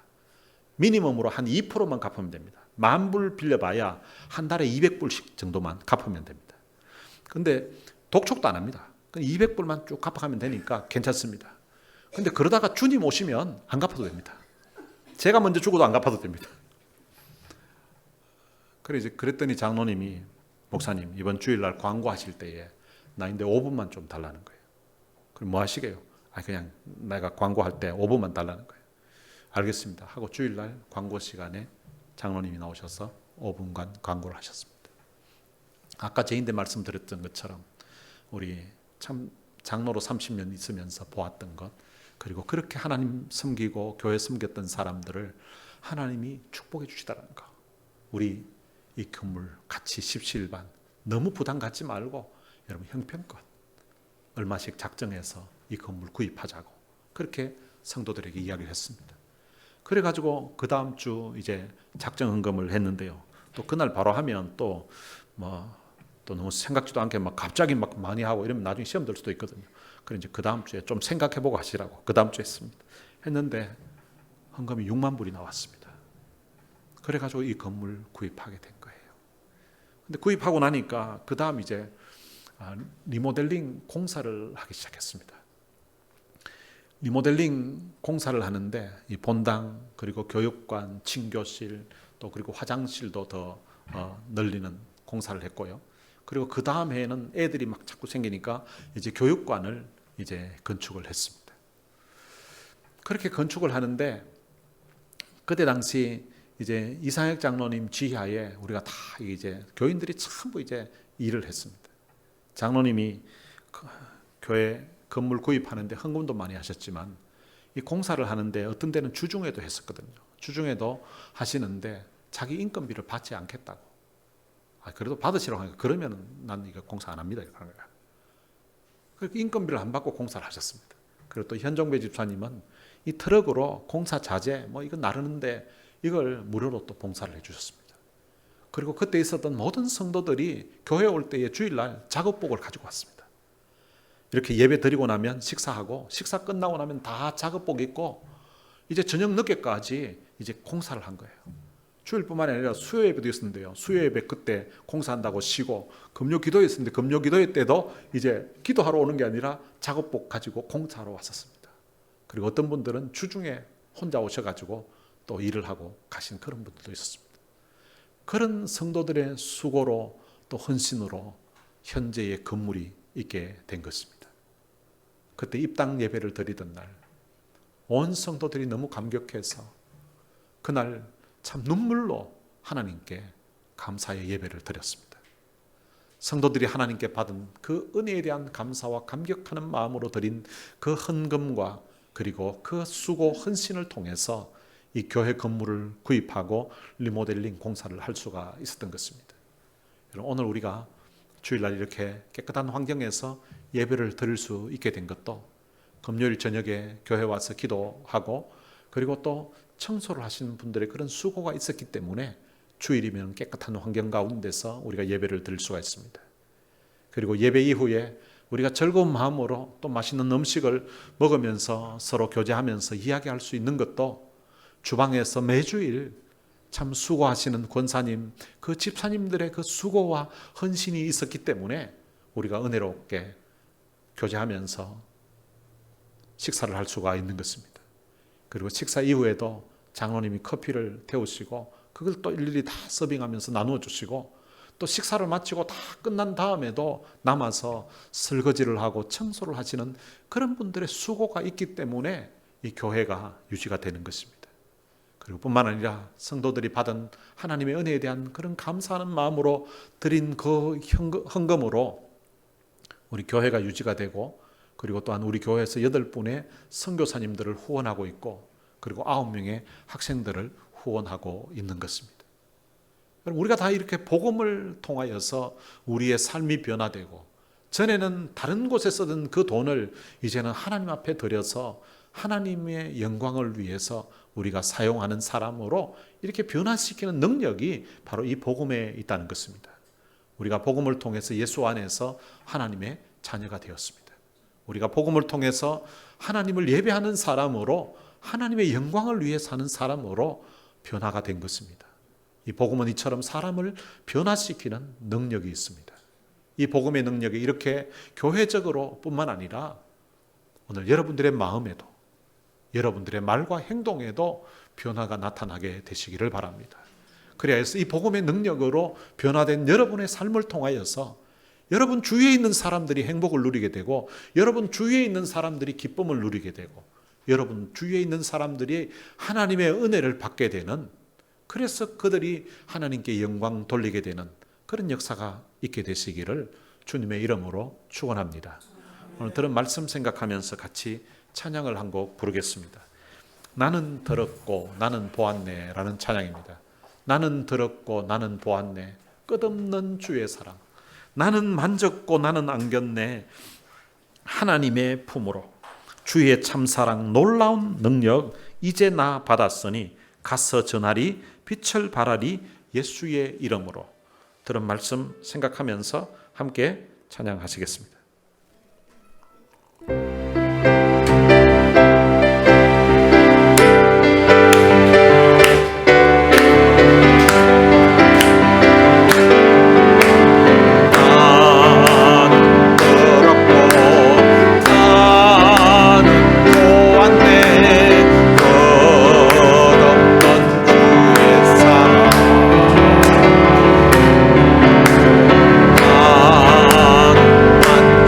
Speaker 1: 미니멈으로 한 2%만 갚으면 됩니다. 10,000불 빌려봐야 한 달에 200불씩 정도만 갚으면 됩니다. 그런데 독촉도 안 합니다. 200불만 쭉 갚아가면 되니까 괜찮습니다. 근데 그러다가 주님 오시면 안 갚아도 됩니다. 제가 먼저 죽어도 안 갚아도 됩니다. 그랬더니 장로님이 목사님 이번 주일날 광고하실 때에 나 근데 5분만 좀 달라는 거예요. 그럼 뭐 하시게요? 그냥 내가 광고할 때 5분만 달라는 거예요. 알겠습니다 하고 주일날 광고 시간에 장로님이 나오셔서 5분간 광고를 하셨습니다. 아까 제인대 말씀드렸던 것처럼 우리 참 장로로 30년 있으면서 보았던 것, 그리고 그렇게 하나님 섬기고 교회 섬겼던 사람들을 하나님이 축복해 주시다는 거. 우리 이 건물 같이 십시일반 너무 부담 갖지 말고 여러분 형편껏 얼마씩 작정해서 이 건물 구입하자고 그렇게 성도들에게 이야기를 했습니다. 그래가지고 그 다음 주 이제 작정 헌금을 했는데요. 또 그날 바로 하면 또 너무 생각지도 않게 갑자기 많이 하고 이러면 나중에 시험 들 수도 있거든요. 그래서 이제 그 다음 주에 좀 생각해보고 하시라고 그 다음 주에 했는데 헌금이 6만 불이 나왔습니다. 그래가지고 이 건물 구입하게 된 거예요. 근데 구입하고 나니까 그 다음 이제 리모델링 공사를 하기 시작했습니다. 리모델링 공사를 하는데 이 본당 그리고 교육관, 친교실 또 그리고 화장실도 더 늘리는 공사를 했고요. 그리고 그 다음 해에는 애들이 막 자꾸 생기니까 이제 교육관을 이제 건축을 했습니다. 그렇게 건축을 하는데 그때 당시 이제 이상혁 장로님 지하에 우리가 다 이제 교인들이 전부 이제 일을 했습니다. 장로님이 교회 건물 구입하는데 헌금도 많이 하셨지만 이 공사를 하는데 어떤 데는 주중에도 했었거든요. 주중에도 하시는데 자기 인건비를 받지 않겠다고. 그래도 받으시라고 하니까 그러면 난 이거 공사 안 합니다. 이렇게 하는 거예요. 그렇게 인건비를 안 받고 공사를 하셨습니다. 그리고 또 현종배 집사님은 이 트럭으로 공사 자재 이거 나르는데 이걸 무료로 또 봉사를 해주셨습니다. 그리고 그때 있었던 모든 성도들이 교회 올 때에 주일날 작업복을 가지고 왔습니다. 이렇게 예배 드리고 나면 식사하고 식사 끝나고 나면 다 작업복 입고 이제 저녁 늦게까지 이제 공사를 한 거예요. 주일뿐만 아니라 수요 예배도 있었는데요. 수요 예배 그때 공사한다고 쉬고 금요 기도회 있었는데 금요 기도회 때도 이제 기도하러 오는 게 아니라 작업복 가지고 공사하러 왔었습니다. 그리고 어떤 분들은 주중에 혼자 오셔가지고 또 일을 하고 가신 그런 분들도 있었습니다. 그런 성도들의 수고로 또 헌신으로 현재의 건물이 있게 된 것입니다. 그때 입당 예배를 드리던 날 온 성도들이 너무 감격해서 그날 참 눈물로 하나님께 감사의 예배를 드렸습니다. 성도들이 하나님께 받은 그 은혜에 대한 감사와 감격하는 마음으로 드린 그 헌금과 그리고 그 수고 헌신을 통해서 이 교회 건물을 구입하고 리모델링 공사를 할 수가 있었던 것입니다. 오늘 우리가 주일날 이렇게 깨끗한 환경에서 예배를 드릴 수 있게 된 것도 금요일 저녁에 교회 와서 기도하고 그리고 또 청소를 하시는 분들의 그런 수고가 있었기 때문에 주일이면 깨끗한 환경 가운데서 우리가 예배를 드릴 수가 있습니다. 그리고 예배 이후에 우리가 즐거운 마음으로 또 맛있는 음식을 먹으면서 서로 교제하면서 이야기할 수 있는 것도 주방에서 매주일 참 수고하시는 권사님, 그 집사님들의 그 수고와 헌신이 있었기 때문에 우리가 은혜롭게 교제하면서 식사를 할 수가 있는 것입니다. 그리고 식사 이후에도 장로님이 커피를 태우시고 그걸 또 일일이 다 서빙하면서 나누어 주시고 또 식사를 마치고 다 끝난 다음에도 남아서 설거지를 하고 청소를 하시는 그런 분들의 수고가 있기 때문에 이 교회가 유지가 되는 것입니다. 그리고 뿐만 아니라 성도들이 받은 하나님의 은혜에 대한 그런 감사하는 마음으로 드린 그 헌금으로 우리 교회가 유지가 되고, 그리고 또한 우리 교회에서 8분의 선교사님들을 후원하고 있고, 그리고 9명의 학생들을 후원하고 있는 것입니다. 우리가 다 이렇게 복음을 통하여서 우리의 삶이 변화되고, 전에는 다른 곳에 쓰던 그 돈을 이제는 하나님 앞에 드려서 하나님의 영광을 위해서 우리가 사용하는 사람으로 이렇게 변화시키는 능력이 바로 이 복음에 있다는 것입니다. 우리가 복음을 통해서 예수 안에서 하나님의 자녀가 되었습니다. 우리가 복음을 통해서 하나님을 예배하는 사람으로, 하나님의 영광을 위해 사는 사람으로 변화가 된 것입니다. 이 복음은 이처럼 사람을 변화시키는 능력이 있습니다. 이 복음의 능력이 이렇게 교회적으로 뿐만 아니라 오늘 여러분들의 마음에도, 여러분들의 말과 행동에도 변화가 나타나게 되시기를 바랍니다. 그래야 해서 이 복음의 능력으로 변화된 여러분의 삶을 통하여서 여러분 주위에 있는 사람들이 행복을 누리게 되고, 여러분 주위에 있는 사람들이 기쁨을 누리게 되고, 여러분 주위에 있는 사람들이 하나님의 은혜를 받게 되는, 그래서 그들이 하나님께 영광 돌리게 되는 그런 역사가 있게 되시기를 주님의 이름으로 축원합니다. 오늘 들은 말씀 생각하면서 같이 찬양을 한 곡 부르겠습니다. 나는 들었고 나는 보았네 라는 찬양입니다. 나는 들었고 나는 보았네, 끝없는 주의 사랑. 나는 만졌고 나는 안겼네, 하나님의 품으로. 주의 참사랑 놀라운 능력 이제 나 받았으니 가서 전하리 빛을 발하리 예수의 이름으로. 들은 말씀 생각하면서 함께 찬양하시겠습니다.
Speaker 2: 나는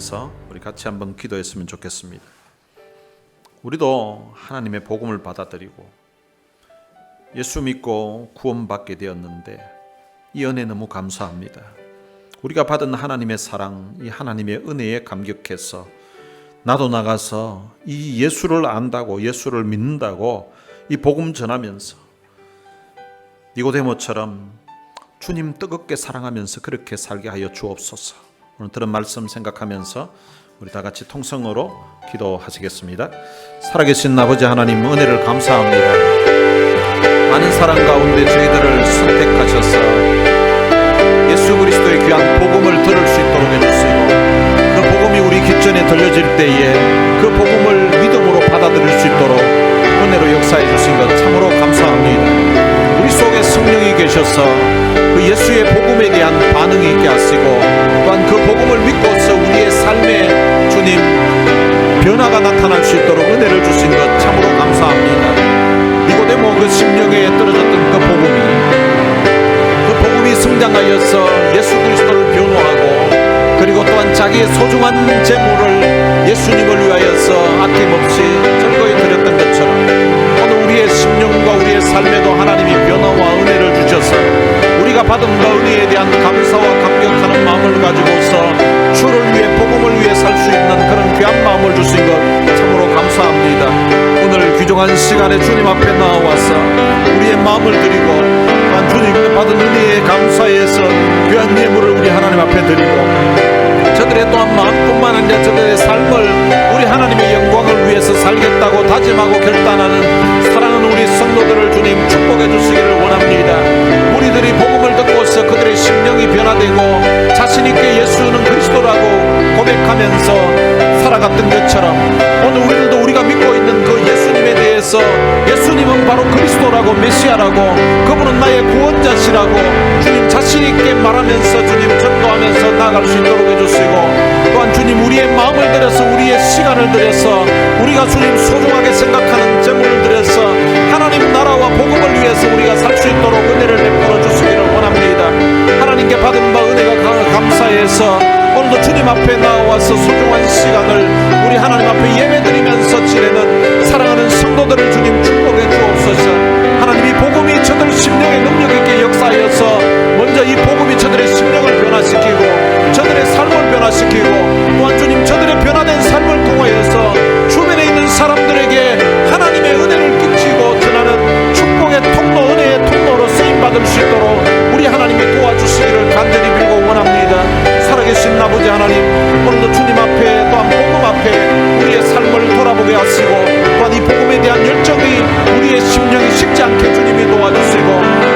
Speaker 1: 위해서 우리 같이 한번 기도했으면 좋겠습니다. 우리도 하나님의 복음을 받아들이고 예수 믿고 구원받게 되었는데 이 은혜 너무 감사합니다. 우리가 받은 하나님의 사랑, 이 하나님의 은혜에 감격해서 나도 나가서 이 예수를 안다고, 예수를 믿는다고 이 복음 전하면서 니고데모처럼 주님 뜨겁게 사랑하면서 그렇게 살게 하여 주옵소서. 오늘 들은 말씀 생각하면서 우리 다 같이 통성으로 기도하시겠습니다. 살아계신 아버지 하나님, 은혜를 감사합니다. 많은 사랑 가운데 저희들을 선택하셔서 예수 그리스도의 귀한 복음을 들을 수 있도록 해주시고, 그 복음이 우리 귓전에 들려질 때에 그 복음을 믿음으로 받아들일 수 있도록 은혜로 역사해 주신 것 참으로 감사합니다. 우리 속에 성령이 계셔서 그 예수의 복음에 대한 반응이 있게 하시고, 또한 그 복음을 믿고서 우리의 삶에 주님 변화가 나타날 수 있도록 은혜를 주신 것 참으로 감사합니다. 니고데모 그 심령에 떨어졌던 그 복음이 성장하여서 예수 그리스도를 변호하고, 그리고 또한 자기의 소중한 재물을 예수님을 위하여서 아낌없이 즐거이 드렸던 것처럼 오늘 우리의 심령과 우리의 삶에도 하나님이 변화와 은혜를 주셔서 우리가 받은 그 은혜에 대한 감사와 감격하는 마음을 가지고서 주를 위해, 복음을 위해 살 수 있는 그런 귀한 마음을 주신 것 참으로 감사합니다. 오늘 귀중한 시간에 주님 앞에 나와서 우리의 마음을 드리고, 또한 주님께 받은 은혜에 감사해서 귀한 예물을 우리 하나님 앞에 드리고, 저들의 또한 마음뿐만 아니라 저들의 삶을 우리 하나님의 영광을 위해서 살겠다고 다짐하고 결단하는 사랑하는 우리 성도들을 주님 축복해 주시기를 원합니다. 우리들이 복음을 듣고서 그들의 심령이 변화되고 자신있게 예수는 그리스도라고 고백하면서 살아갔던 것처럼 오늘 우리들도 우리가 믿고 있는 그 예수님에 대해서, 예수님은 바로 그리스도라고, 메시아라고, 그분은 나의 구원자시라고 주님 자신있게 말하면서 주님 전도하면서 나아갈 수 있도록 해주시고, 또한 주님 우리의 마음을 들여서, 우리의 시간을 들여서, 우리가 주님 소중하게 생각하는 재물을 들여서 하나님 나라와 복음을 위해서 우리가 살 수 있도록 은혜를 베풀어 주시기를 원합니다. 하나님께 받은 바 은혜가 감사해서 오늘도 주님 앞에 나와서 소중한 시간을 우리 하나님 앞에 예배드리면서 지내는 사랑하는 성도들을 주님 축복해 주옵소서. 하나님이 복음이 저들 심령에 능력 있게 역사하여서 먼저 이 복음이 저들의 심령을 변화시키고 저들의 삶을 변화시키고, 또한 주님 저들의 변화된 삶을 통하여서 주변에 있는 사람들에게 하나님의 은혜를 끼치고 전하는 축복의 통로, 은혜의 통로로 쓰임받을 수 있도록 우리 하나님이 도와주시기를 간절히 빌고 원합니다. 살아계신 아버지 하나님, 오늘도 주님 앞에, 또한 복음 앞에 우리의 삶을 돌아보게 하시고, 또한 이 복음에 대한 열정이 우리의 심령이 식지 않게 주님이 도와주시고,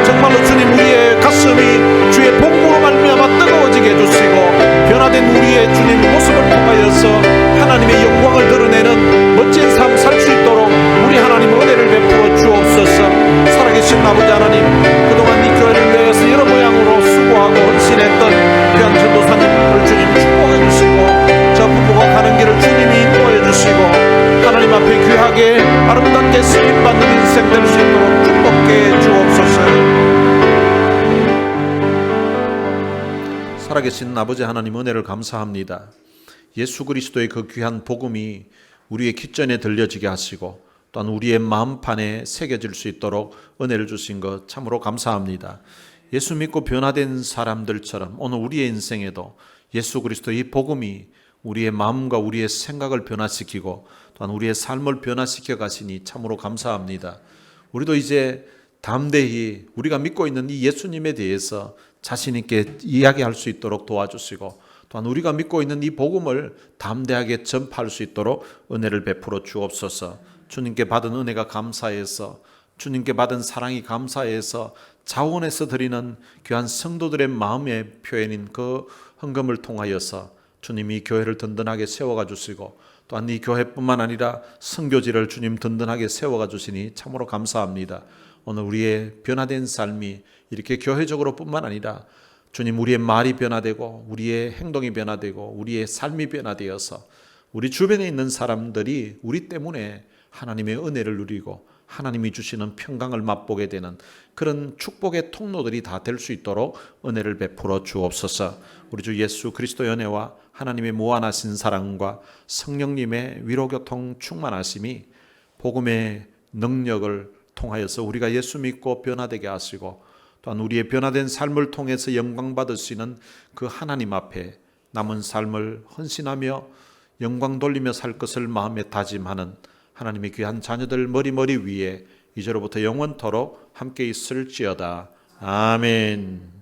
Speaker 1: 정말로 주님 우리의 가슴이 주의 복음으로 말미암아 뜨거워지게 해주시고, 변화된 우리의 주님 모습을 통하여서 하나님의 영광을 드러내는 멋진 삶 살 수 있도록 우리 하나님 은혜를 베풀어 주옵소서. 살아계신 아버지 하나님, 그동안 이 교회를 위해서 여러 모양으로 수고하고 헌신했던 귀한 전도사님을 주님 축복해 주시고, 저 부부가 가는 길을 주님이 인도해 주시고 하나님 앞에 귀하게 아름답게 쓰임받는 인생 될 수 있도록 축복해 주옵소서. 살아계신 아버지 하나님, 은혜를 감사합니다. 예수 그리스도의 그 귀한 복음이 우리의 귓전에 들려지게 하시고, 또한 우리의 마음판에 새겨질 수 있도록 은혜를 주신 것 참으로 감사합니다. 예수 믿고 변화된 사람들처럼 오늘 우리의 인생에도 예수 그리스도의 이 복음이 우리의 마음과 우리의 생각을 변화시키고 또한 우리의 삶을 변화시켜 가시니 참으로 감사합니다. 우리도 이제 담대히 우리가 믿고 있는 이 예수님에 대해서 자신 있게 이야기할 수 있도록 도와주시고, 또한 우리가 믿고 있는 이 복음을 담대하게 전파할 수 있도록 은혜를 베풀어 주옵소서. 주님께 받은 은혜가 감사해서, 주님께 받은 사랑이 감사해서 자원해서 드리는 귀한 성도들의 마음의 표현인 그 헌금을 통하여서 주님이 교회를 든든하게 세워가 주시고, 또한 이 교회뿐만 아니라 선교지를 주님 든든하게 세워가 주시니 참으로 감사합니다. 오늘 우리의 변화된 삶이 이렇게 교회적으로 뿐만 아니라 주님 우리의 말이 변화되고 우리의 행동이 변화되고 우리의 삶이 변화되어서 우리 주변에 있는 사람들이 우리 때문에 하나님의 은혜를 누리고 하나님이 주시는 평강을 맛보게 되는 그런 축복의 통로들이 다 될 수 있도록 은혜를 베풀어 주옵소서. 우리 주 예수 그리스도의 은혜와 하나님의 무한하신 사랑과 성령님의 위로교통 충만하심이 복음의 능력을 통하여서 우리가 예수 믿고 변화되게 하시고, 또한 우리의 변화된 삶을 통해서 영광 받을 수 있는 그 하나님 앞에 남은 삶을 헌신하며 영광 돌리며 살 것을 마음에 다짐하는 하나님의 귀한 자녀들 머리 위에 이제로부터 영원토록 함께 있을지어다. 아멘.